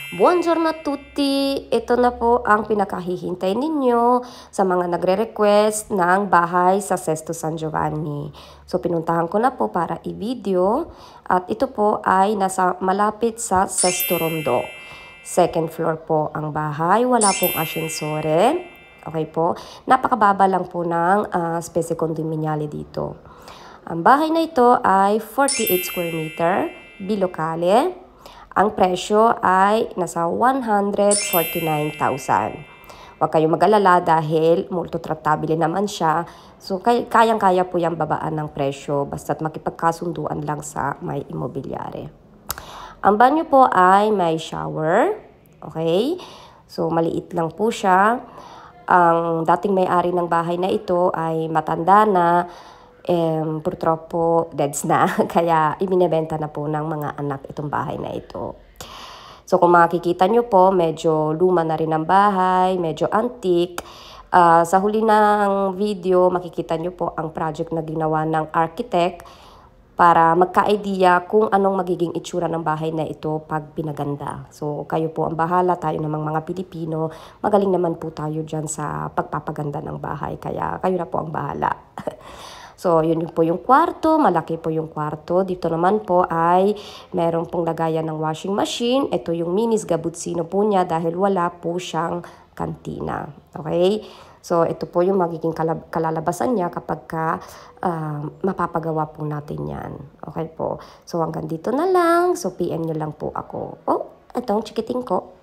Buongiorno a tutti! Ito na po ang pinakahihintay ninyo sa mga nagre-request ng bahay sa Sesto San Giovanni. So pinuntahan ko na po para i-video at ito po ay malapit sa Sesto Rondo. Second floor po ang bahay, wala pong asyensore. Okay po, napakababa lang po ng specie condominiale dito. Ang bahay na ito ay 48 square meter, bilokale. Ang presyo ay nasa 149,000. Huwag kayong mag-alala dahil multo-trattabile naman siya. So, kayang-kaya po yung babaan ng presyo basta't makipagkasunduan lang sa may imobilyare. Ang banyo po ay may shower. Okay? So, maliit lang po siya. Ang dating may-ari ng bahay na ito ay matanda na. Purtroppo deads na, kaya ibinebenta na po ng mga anak itong bahay na ito. So kung makikita nyo po, medyo luma na rin ang bahay, medyo antique. Sa huli ng video, makikita nyo po ang project na ginawa ng architect para magka-idea kung anong magiging itsura ng bahay na ito pag pinaganda. So kayo po ang bahala, tayo namang mga Pilipino, magaling naman po tayo dyan sa pagpapaganda ng bahay, kaya kayo na po ang bahala. So, yun po yung kwarto. Malaki po yung kwarto. Dito naman po ay meron pong lagayan ng washing machine. Ito yung minis gabutsino po niya dahil wala po siyang kantina. Okay? So, ito po yung magiging kalalabasan niya kapag mapapagawa po natin yan. Okay po. So, hanggang dito na lang. So, PM nyo lang po ako. Oh, itong chikiting ko.